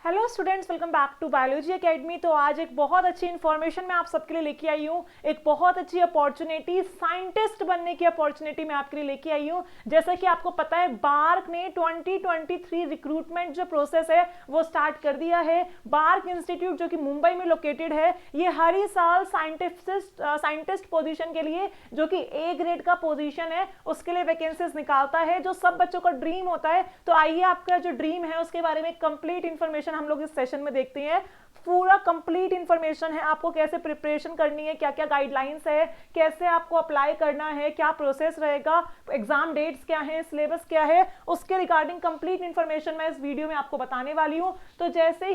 Hello students, welcome back to biology academy. तो आज एक बहुत अच्छी इन्फॉर्मेशन मैं आप सबके लिए लेके आई हूँ। एक बहुत अच्छी अपॉर्चुनिटी, साइंटिस्ट बनने की अपॉर्चुनिटी मैं आपके लिए लेके आई हूँ। जैसा कि आपको पता है, बार्क ने 2023 रिक्रूटमेंट जो प्रोसेस है वो स्टार्ट कर दिया है। बार्क इंस्टीट्यूट जो कि मुंबई में लोकेटेड है, ये हर ही साल साइंटिस्ट पोजीशन के लिए, जो कि ए ग्रेड का पोजीशन है, उसके लिए वैकेंसीज निकालता है, जो सब बच्चों का ड्रीम होता है। तो आइए आपका जो ड्रीम है उसके बारे में कंप्लीट इन्फॉर्मेशन हम लोग इस सेशन में देखते हैं। पूरा कंप्लीट इंफॉर्मेशन है, आपको कैसे प्रिपरेशन करनी है, क्या क्या गाइडलाइंस है, कैसे आपको अप्लाई करना है, क्या प्रोसेस रहेगा, एग्जाम डेट्स क्या है, सिलेबस क्या है, उसके रिगार्डिंग कंप्लीट इंफॉर्मेशन मैं इस वीडियो में आपको बताने वाली हूं। तो जैसे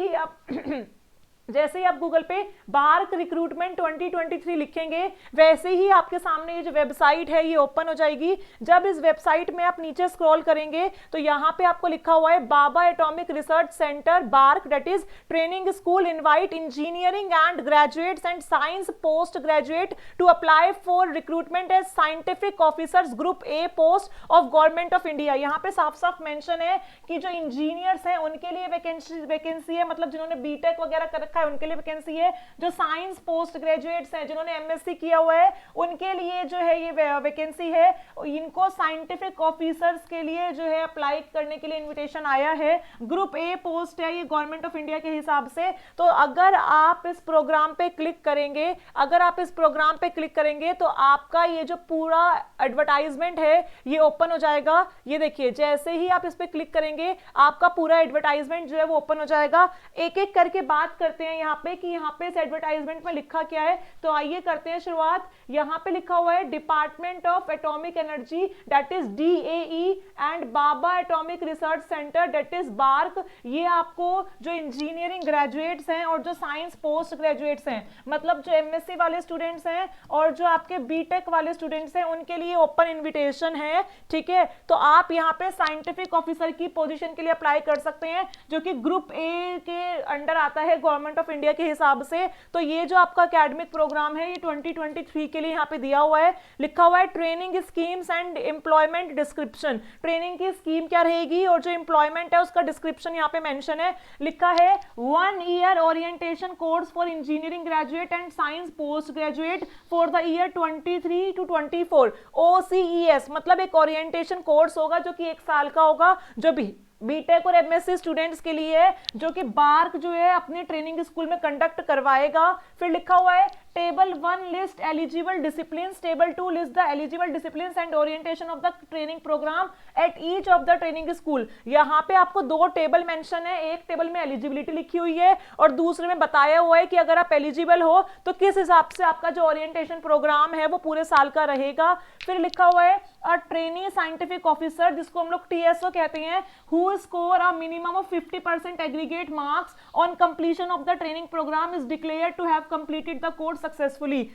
ही आप गूगल पे बार्क रिक्रूटमेंट 2023 लिखेंगे, वैसे ही आपके सामने ये जो वेबसाइट है ये ओपन हो जाएगी। जब इस वेबसाइट में आप नीचे स्क्रॉल करेंगे तो यहाँ पे आपको लिखा हुआ है Bhabha atomic research centre BARC, that is training school, invite engineering and graduates and science post graduate to apply for recruitment as scientific officers group A post of government of India. यहाँ पे साफ साफ मेंशन है कि जो engineers हैं उनके लिए वैकेंसी है, मतलब जिन्होंने बीटेक वगैरह कर रखा है उनके लिए वैकेंसी है। जो साइंस पोस्ट ग्रेजुएट्स हैं, जिन्होंने एमएससी किया हुआ है, उनके लिए जो है ये वैकेंसी है। इनको साइंटिफिक ऑफिसर्स के लिए जो है अप्लाई करने के लिए इनविटेशन आया है। ग्रुप ए पोस्ट है ये गवर्नमेंट ऑफ इंडिया के हिसाब से। तो अगर आप इस प्रोग्राम पे क्लिक करेंगे तो आपका ये जो पूरा एडवर्टाइजमेंट है ये ओपन हो जाएगा। ये देखिए, जैसे ही आप इस पे क्लिक करेंगे आपका पूरा एडवर्टाइजमेंट जो है वो ओपन हो जाएगा। एक एक करके बात करते हैं यहाँ पे कि यहाँ पे इस एडवर्टाइजमेंट में लिखा क्या है। तो आइए करते हैं शुरुआत। यहाँ पे लिखा हुआ है department of atomic energy, that is DAE, and Bhabha atomic research centre, that is BARC. ये आपको जो इंजीनियरिंग ग्रेजुएट्स हैं और जो साइंस पोस्ट ग्रेजुएट्स हैं, मतलब जो एमएससी वाले स्टूडेंट्स हैं और जो आपके बीटेक वाले स्टूडेंट्स हैं, उनके लिए ओपन इन्विटेशन है। ठीक है, तो आप यहाँ पे साइंटिफिक ऑफिसर की पोजीशन के लिए अप्लाई कर सकते हैं, जो कि ग्रुप ए के अंडर आता है गवर्नमेंट ऑफ इंडिया के हिसाब से। तो ये जो आपका एकेडमिक प्रोग्राम है ये 2023 के लिए यहाँ पे दिया हुआ है। लिखा हुआ है training schemes and employment description. Training की स्कीम क्या रहेगी और जो एम्प्लॉयमेंट है उसका डिस्क्रिप्शन यहाँ पे मेंशन है। लिखा है 1 year orientation course for engineering graduate and science post graduate for the year 23 to 24। OCES मतलब एक ओरिएंटेशन कोर्स होगा जो कि 1 साल का होगा, जो भी बीटेक और एमएससी स्टूडेंट्स के लिए है, जो कि बार्क जो है अपने ट्रेनिंग स्कूल में कंडक्ट करवाएगा। फिर लिखा हुआ है table 1 list eligible discipline, table 2 list the eligible discipline and orientation of the training programme at each of the training school. यहाँ पे आपको 2 टेबल मेंशन है। एक टेबल में एलिजिबिलिटी लिखी हुई है और दूसरे में बताया हुआ है कि अगर आप एलिजिबल हो तो किस हिसाब से आपका जो ओरिएंटेशन प्रोग्राम है वो पूरे साल का रहेगा। फिर लिखा हुआ है अ ट्रेनी साइंटिफिक ऑफिसर, जिसको हम लोग टीएसओ कहते हैं, who score a minimum of 50% aggregate marks on completion of the training program is declared to have completed the course successfully।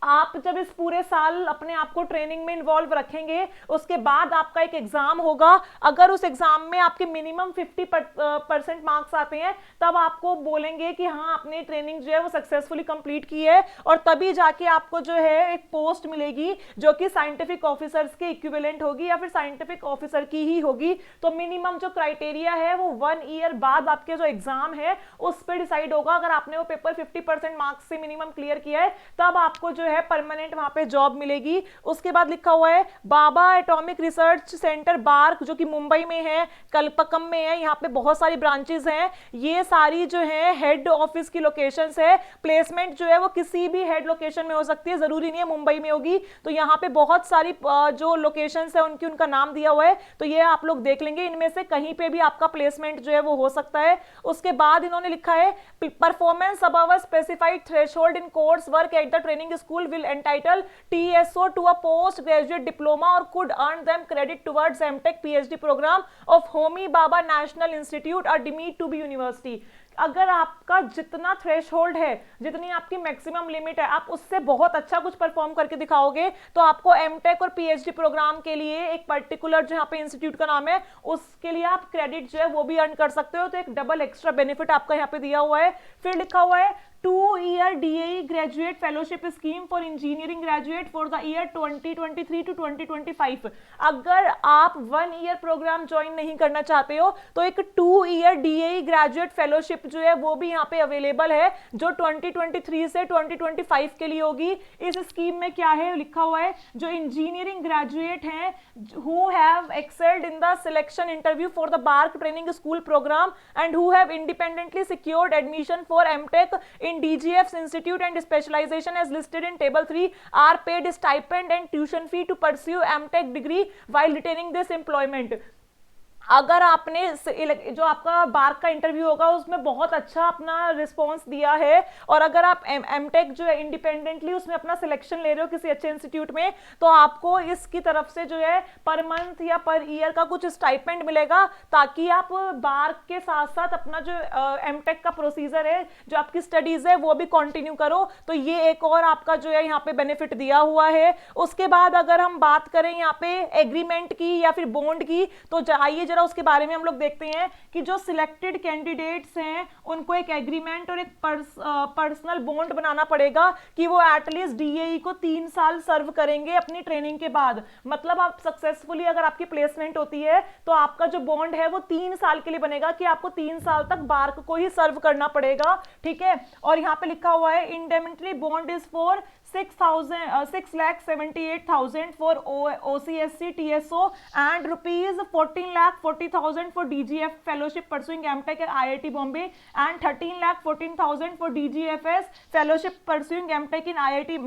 आप जब इस पूरे साल अपने आप को ट्रेनिंग में इन्वॉल्व रखेंगे, उसके बाद आपका एक एग्जाम होगा। अगर उस एग्जाम में आपके मिनिमम 50% मार्क्स आते हैं तब आपको बोलेंगे कि हाँ आपने ट्रेनिंग जो है वो सक्सेसफुली कंप्लीट की है, और तभी जाके आपको जो है एक पोस्ट मिलेगी जो कि साइंटिफिक ऑफिसर्स के इक्विवेलेंट होगी या फिर साइंटिफिक ऑफिसर की ही होगी। तो मिनिमम जो क्राइटेरिया है वो 1 ईयर बाद आपके जो एग्जाम है उस पर डिसाइड होगा। अगर आपने वो पेपर 50% मार्क्स से मिनिमम क्लियर किया है तब आपको जो है परमानेंट वहां पे जॉब मिलेगी। उसके बाद लिखा हुआ है Bhabha atomic research centre bark, जो कि मुंबई में है, कल्पकम में है। यहाँ पे बहुत सारी ब्रांचेस हैं। ये सारी जो है हेड ऑफिस की लोकेशंस है। प्लेसमेंट जो है वो किसी भी हेड लोकेशन में हो सकती है, जरूरी नहीं है मुंबई में होगी। तो यहाँ पे बहुत सारी जो लोकेशंस है उनका नाम दिया हुआ है, तो ये आप लोग देख लेंगे, इनमें से कहीं पे भी आपका प्लेसमेंट जो है वो हो सकता है। उसके बाद इन्होंने लिखा है performance above a specified threshold in course work at the training school will entitle TSO to a postgraduate diploma or could earn them credit towards MTech PhD program of Homi Bhabha National Institute or deemed to be university। अगर आपका जितना threshold है, जितनी आपकी maximum limit है, आप उससे बहुत अच्छा कुछ परफॉर्म करके दिखाओगे तो आपको एमटेक और पीएचडी प्रोग्राम के लिए एक पर्टिकुलर जो यहाँ पे इंस्टीट्यूट का नाम है उसके लिए आप क्रेडिट जो है वो भी अर्न कर सकते हो। तो एक डबल एक्स्ट्रा बेनिफिट आपका यहाँ पे दिया हुआ है। फिर लिखा हुआ है 2-year DAE graduate fellowship scheme for engineering graduate for the year 2023 to 2025। अगर आप 1 year प्रोग्राम ज्वाइन नहीं करना चाहते हो तो एक 2-year DAE ग्रेजुएट फेलोशिप जो है वो भी यहाँ पे अवेलेबल है, जो 2023 से 2025 के लिए होगी। इस स्कीम में क्या है लिखा हुआ है, जो इंजीनियरिंग ग्रेजुएट हैं who have excelled in the selection interview for the BARC training school program and who have independently secured admission for MTech in DGF's institute and specialization as listed in table 3 are paid stipend and tuition fee to pursue MTech degree while retaining this employment। अगर आपने जो आपका bark का interview होगा उसमें बहुत अच्छा अपना रिस्पांस दिया है और अगर आप एमटेक जो है इंडिपेंडेंटली उसमें अपना सिलेक्शन ले रहे हो किसी अच्छे इंस्टीट्यूट में, तो आपको इसकी तरफ से जो है पर मंथ या पर ईयर का कुछ स्टाइपेंड मिलेगा ताकि आप बार्क के साथ साथ अपना जो एमटेक का प्रोसीजर है, जो आपकी स्टडीज है वो भी कंटिन्यू करो। तो ये एक और आपका जो है यहाँ पे बेनिफिट दिया हुआ है। उसके बाद अगर हम बात करें यहाँ पे एग्रीमेंट की या फिर बॉन्ड की, तो आइए उसके बारे में हम लोग देखते हैं कि जो सिलेक्टेड कैंडिडेट्स हैं उनको एक एग्रीमेंट और एक पर्सनल बॉन्ड बनाना पड़ेगा कि वो एटलीस्ट डीएई को 3 साल सर्व करेंगे अपनी ट्रेनिंग के बाद। मतलब आप सक्सेसफुली अगर आपकी प्लेसमेंट होती है तो आपका जो बॉन्ड है वो 3 साल के लिए बनेगा कि आपको 3 साल तक बार्क को ही सर्व करना पड़ेगा, ठीक है। और यहाँ पे लिखा हुआ है indemnity bond is for 6,78,000 for OCSC TSO and rupees 14,40,000 for DGF fellowship pursuing MTech at IIT Bombay and 13,14,000 for DGFS fellowship pursuing MTech in IIT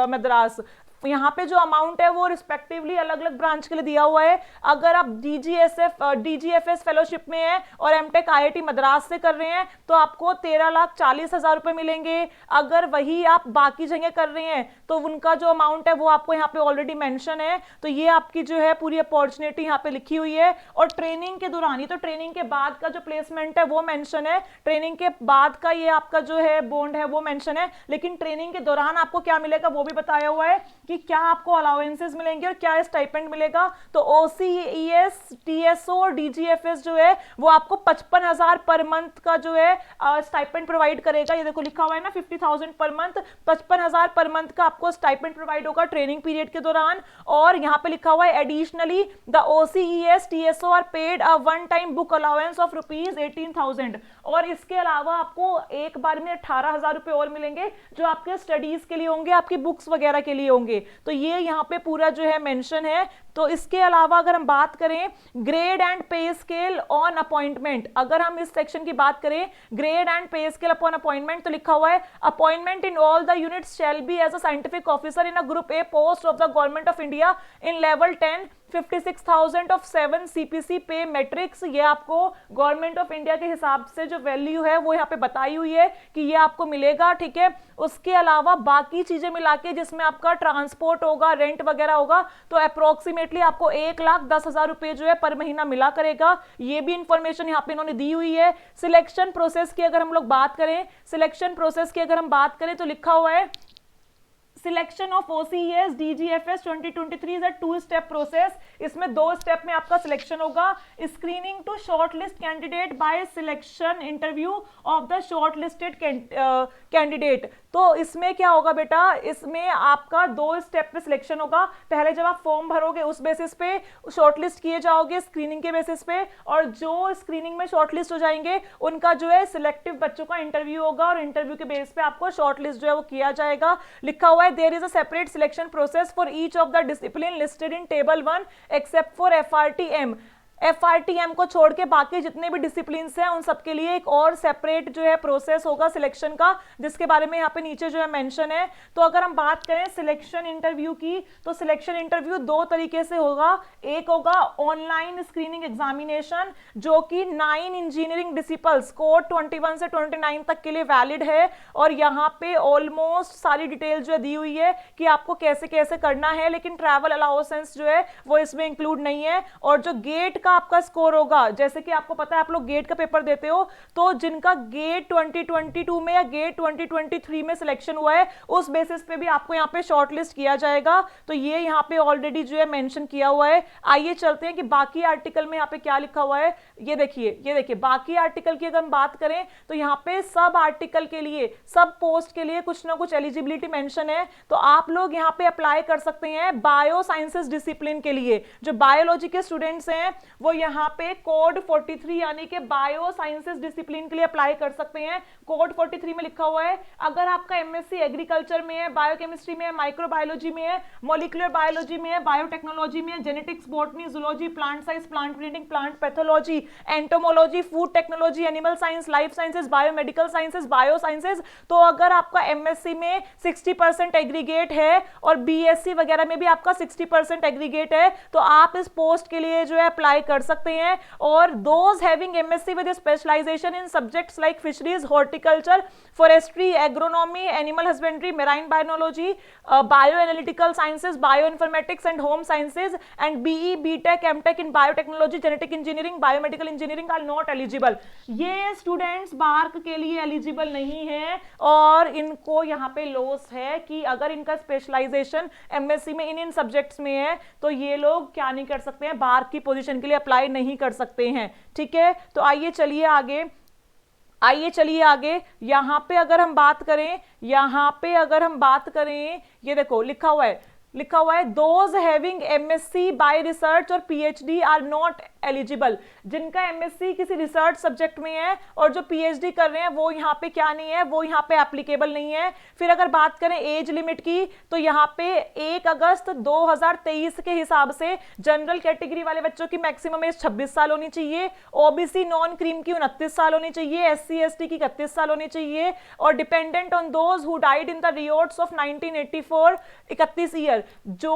Madras। यहाँ पे जो अमाउंट है वो रिस्पेक्टिवली अलग अलग ब्रांच के लिए दिया हुआ है। अगर आप DGFS फेलोशिप में है और एमटेक IIT मद्रास से कर रहे हैं तो आपको 13,40,000 रुपए मिलेंगे। अगर वही आप बाकी जगह कर रहे हैं तो उनका जो अमाउंट है वो आपको यहाँ पे ऑलरेडी मेंशन है। तो ये आपकी जो है पूरी अपॉर्चुनिटी यहाँ पे लिखी हुई है। और ट्रेनिंग के दौरान ही, तो ट्रेनिंग के बाद का जो प्लेसमेंट है वो मेंशन है, ट्रेनिंग के बाद का ये आपका जो है बॉन्ड है वो मेंशन है, लेकिन ट्रेनिंग के दौरान आपको क्या मिलेगा वो भी बताया हुआ है कि क्या आपको अलाउंसेस मिलेंगे और क्या स्टाइपेंड मिलेगा। तो OCES, TSO और DGFS जो है वो आपको 55,000 पर मंथ का जो है स्टाइपेंड प्रोवाइड करेगा। ये देखो लिखा हुआ है ना 50,000 पर मंथ, 55,000 पर मंथ का आपको स्टाइपेंड प्रोवाइड होगा ट्रेनिंग पीरियड के दौरान। और यहाँ पे लिखा हुआ है additionally the OCES TSO are paid a one time book allowance of ₹18,000। और इसके अलावा आपको एक बार में 18,000 रुपए और मिलेंगे जो आपके स्टडीज के लिए होंगे, आपकी बुक्स वगैरह के लिए होंगे। तो ये यहाँ पे पूरा जो है मेंशन है। तो इसके अलावा अगर हम बात करें grade and pay scale on appointment, अगर हम इस सेक्शन की बात करें grade and pay scale upon appointment, तो लिखा हुआ है appointment in all the units shall be as a scientific officer in a group A post of the government of India in level 10 56,000 of 7 CPC pay matrix. ये आपको government of India के हिसाब से जो वैल्यू है वो यहाँ पे बताई हुई है कि ये आपको मिलेगा, ठीक है। उसके अलावा बाकी चीजें मिला के जिसमें आपका ट्रांसपोर्ट होगा, रेंट वगैरह होगा, तो अप्रोक्सीमेटली आपको 1,10,000 रुपए जो है पर महीना मिला करेगा। ये भी इंफॉर्मेशन यहाँ पे इन्होंने दी हुई है। सिलेक्शन प्रोसेस की अगर हम लोग बात करें, सिलेक्शन प्रोसेस की अगर हम बात करें तो लिखा हुआ है selection of OCES DGFS 2023 is a two step process. इसमें 2 स्टेप में आपका सिलेक्शन होगा। Screening to shortlist candidate by selection interview of the shortlisted candidate. तो इसमें क्या होगा बेटा, इसमें आपका 2 स्टेप पे सिलेक्शन होगा। पहले जब आप फॉर्म भरोगे उस बेसिस पे शॉर्टलिस्ट किए जाओगे स्क्रीनिंग के बेसिस पे, और जो स्क्रीनिंग में शॉर्टलिस्ट हो जाएंगे उनका जो है सिलेक्टिव बच्चों का इंटरव्यू होगा और इंटरव्यू के बेस पे आपको शॉर्टलिस्ट जो है वो किया जाएगा। लिखा हुआ है there is a separate selection process for each of the discipline listed in table 1 except for FRTM। FRTM को छोड़ के बाकी जितने भी डिसिप्लिन हैं उन सबके लिए एक और सेपरेट जो है प्रोसेस होगा सिलेक्शन का, जिसके बारे में यहाँ पे नीचे जो है मेंशन है। तो अगर हम बात करें सिलेक्शन इंटरव्यू की, तो सिलेक्शन इंटरव्यू 2 तरीके से होगा। एक होगा ऑनलाइन स्क्रीनिंग एग्जामिनेशन जो कि 9 इंजीनियरिंग डिसिपल्स कोड 21 से 29 तक के लिए वैलिड है, और यहाँ पे ऑलमोस्ट सारी डिटेल जो है दी हुई है कि आपको कैसे कैसे करना है, लेकिन ट्रैवल अलाउंसेंस जो है वो इसमें इंक्लूड नहीं है। और जो गेट का आपका स्कोर होगा, जैसे कि आपको पता है आप लोग गेट का पेपर देते हो, तो जिनका गेट 2022 में या गेट 2023 में सिलेक्शन हुआ है उस बेसिस पे भी आपको यहाँ पे शॉर्टलिस्ट किया जाएगा। तो ये यहाँ पे ऑलरेडी जो है मेंशन किया हुआ है। आइए चलते हैं कि बाकी आर्टिकल में यहाँ पे क्या लिखा हुआ है। ये देखिए बाकी आर्टिकल की अगर हम बात करें तो यहाँ पे सब आर्टिकल के लिए, सब पोस्ट के लिए कुछ ना कुछ एलिजिबिलिटी मेंशन है। तो आप लोग यहाँ पे अप्लाई कर सकते हैं बायो साइंसेस डिसिप्लिन के लिए। जो बायोलॉजी के स्टूडेंट्स हैं वो यहाँ पे कोड 43 यानी कि बायो साइंसेस डिसिप्लिन के लिए अप्लाई कर सकते हैं। कोड 43 में लिखा हुआ है अगर आपका एमएससी एग्रीकल्चर में है, बायोकेमिस्ट्री में है, माइक्रोबायोलॉजी में है, मॉलिक्यूलर बायोलॉजी में है, बायोटेक्नोलॉजी में है, genetics, botany, zoology, plant science, plant breeding, plant pathology, entomology, food technology, animal science, life sciences, biomedical sciences, bio sciences, तो अगर आपका एमएससी में 60% एग्रीगेट है और बीएससी वगैरह में भी आपका 60% एग्रीगेट है तो आप इस पोस्ट के लिए जो है अप्लाई कर सकते हैं। और those having MSc with specialisation in subjects like fisheries, horticulture, forestry, agronomy, animal husbandry, marine biology, bioanalytical sciences, bioinformatics and home sciences and BE, BTech, MTech in biotechnology, genetic engineering, biomedical engineering are not eligible. ये students BARC के लिए eligible नहीं है और इनको यहाँ पे loss है कि अगर इनका स्पेशलाइजेशन एमएससी में इन सब्जेक्ट्स में है तो ये लोग क्या नहीं कर सकते हैं, बार्क की पोजीशन के लिए अप्लाई नहीं कर सकते हैं। ठीक है, तो आइए चलिए आगे यहां पे अगर हम बात करें, ये देखो लिखा हुआ है those having MSc bye research और पीएचडी आर नॉट एलिजिबल। जिनका एमएससी किसी रिसर्च सब्जेक्ट में है और जो पीएचडी कर रहे हैं वो यहाँ पे क्या नहीं है, वो यहाँ पे एप्लीकेबल नहीं है। फिर अगर बात करें एज लिमिट की तो यहाँ पे 1 अगस्त 2023 के हिसाब से जनरल कैटेगरी वाले बच्चों की मैक्सिमम एज 26 साल होनी चाहिए, ओबीसी नॉन क्रीम की 29 साल होनी चाहिए, एससी एसटी की 31 साल होनी चाहिए और dependent on those who died in the riots of 1984 31 year. जो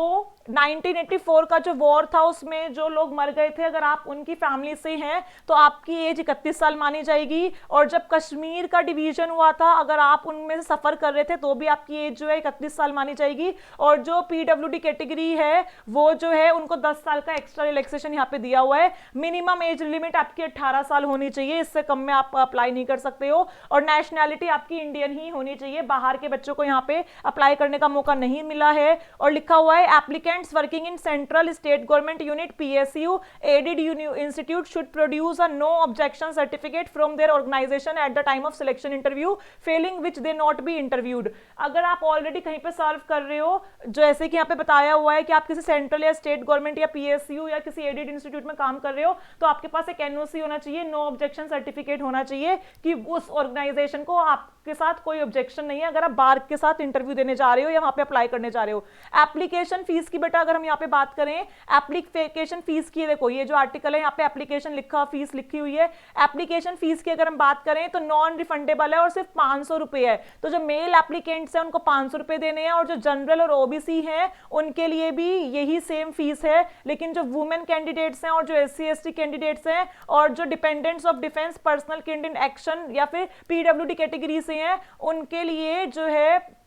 1984 का जो वॉर था उसमें जो लोग मर गए थे अगर आप उनकी फैमिली से हैं तो आपकी एज 31 साल मानी जाएगी। और जब कश्मीर का डिवीजन हुआ था अगर आप उनमें से सफर कर रहे थे तो भी आपकी एज जो है 31 साल मानी जाएगी। और जो पीडब्ल्यूडी कैटेगरी है वो जो है उनको 10 साल का एक्स्ट्रा रिलैक्सेशन यहाँ पे दिया हुआ है। मिनिमम एज लिमिट आपकी 18 साल होनी चाहिए, इससे कम में आप अप्लाई नहीं कर सकते हो। और नेशनैलिटी आपकी इंडियन ही होनी चाहिए, बाहर के बच्चों को यहाँ पे अप्लाई करने का मौका नहीं मिला है। और लिखा हुआ है applicants working in central state government unit PSU aided institute should produce a no objection certificate from their organisation at the time of selection interview failing which they not be interviewed. अगर आप already कहीं पे सर्व कर रहे हो, जैसे कि यहाँ पे बताया हुआ है कि आप किसी सेंट्रल या स्टेट गवर्नमेंट या पीएसयू या किसी एडेड इंस्टीट्यूट में काम कर रहे हो तो आपके पास एक एनओसी होना चाहिए, नो ऑब्जेक्शन सर्टिफिकेट होना चाहिए कि उस ऑर्गेनाइजेशन को आपके साथ कोई ऑब्जेक्शन नहीं है अगर आप बार के साथ इंटरव्यू देने जा रहे हो या वहां पे अप्लाई करने जा रहे हो। एप्लीकेशन फीस की बेटा अगर हम यहाँ पे बात करें, एप्लीकेशन फीस की देखो ये जो आर्टिकल है यहाँ पे एप्लीकेशन लिखा फीस लिखी हुई है। एप्लीकेशन फीस की अगर हम बात करें तो नॉन रिफंडेबल है और सिर्फ 500 रुपए है। तो जो मेल एप्लीकेंट्स हैं उनको 500 रुपए देने हैं और जो जनरल और ओबीसी हैं उनके लिए भी यही सेम फीस है। लेकिन जो वुमेन कैंडिडेट्स हैं और जो एससी एसटी कैंडिडेट्स हैं और जो dependents of defence personnel killed in action या फिर पीडब्ल्यूडी कैटेगरी से हैं उनके लिए जो है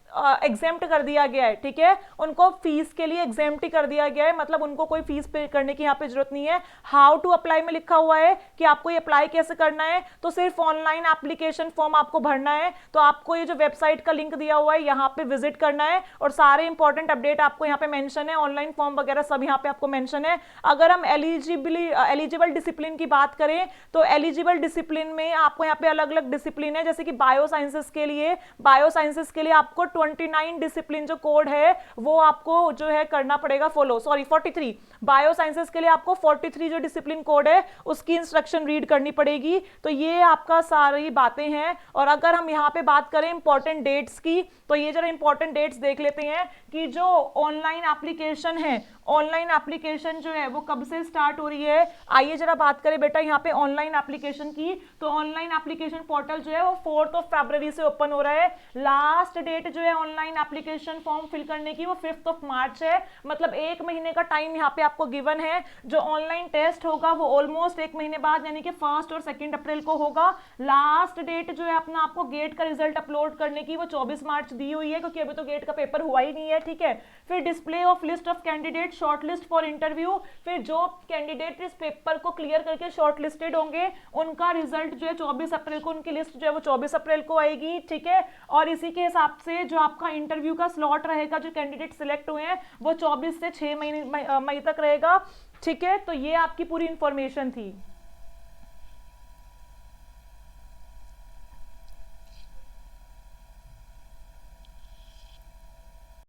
एग्जेम्प्ट कर दिया गया है। ठीक है, उनको फीस के लिए एग्जेम्प्ट ही कर दिया गया है, मतलब उनको कोई फीस पे करने की यहाँ पे जरूरत नहीं है। हाउ टू अप्लाई में लिखा हुआ है कि आपको ये अप्लाई कैसे करना है, तो सिर्फ ऑनलाइन एप्लीकेशन फॉर्म आपको भरना है। तो आपको ये जो वेबसाइट का लिंक दिया हुआ है यहाँ पे विजिट करना है और सारे इंपॉर्टेंट अपडेट आपको यहाँ पे मेंशन है, ऑनलाइन फॉर्म वगैरह सब यहाँ पे आपको मेंशन है। अगर हम एलिजिबल डिसिप्लिन की बात करें तो एलिजिबल डिसिप्लिन में आपको यहाँ पे अलग अलग डिसिप्लिन है, जैसे कि बायो साइंसेस के लिए आपको 29 डिसिप्लिन जो कोड है वो आपको जो है करना पड़ेगा फॉलो, 43 बायो साइंसेस के लिए आपको 43 जो डिसिप्लिन कोड है उसकी इंस्ट्रक्शन रीड करनी पड़ेगी। तो ये आपका सारी बातें हैं। और अगर हम यहाँ पे बात करें इंपॉर्टेंट डेट्स की तो ये जरा इंपॉर्टेंट डेट्स देख लेते हैं कि जो ऑनलाइन एप्लीकेशन है, ऑनलाइन एप्लीकेशन जो है वो कब से स्टार्ट हो रही है। आइए जरा बात करें बेटा यहाँ पे ऑनलाइन एप्लीकेशन की। तो ऑनलाइन एप्लीकेशन पोर्टल जो है वो 4 फरवरी से ओपन हो रहा है। लास्ट डेट जो है है ऑनलाइन एप्लीकेशन फॉर्म फिल करने की वो 5 मार्च है, मतलब 1 महीने का टाइम यहाँ पे आपको गिवन है। जो ऑनलाइन टेस्ट होगा वो ऑलमोस्ट 1 महीने बाद यानी कि 1 और 2 अप्रैल को होगा। लास्ट डेट जो है अपना आपको गेट का रिजल्ट अपलोड करने की वो 24 मार्च दी हुई है, क्योंकि अभी तो गेट का पेपर हुआ ही नहीं है, ठीक है। फिर display of list of candidate short list for interview, फिर जो कैंडिडेट इस पेपर को क्लियर करके शॉर्ट लिस्टेड होंगे उनका रिजल्ट जो है 24 अप्रैल को, उनकी लिस्ट जो है वो 24 अप्रैल को आएगी, ठीक है। और इसी के हिसाब से जो आपका इंटरव्यू का स्लॉट रहेगा, जो कैंडिडेट सिलेक्ट हुए हैं वो 24 से 6 मई तक रहेगा, ठीक है। तो ये आपकी पूरी इंफॉर्मेशन थी।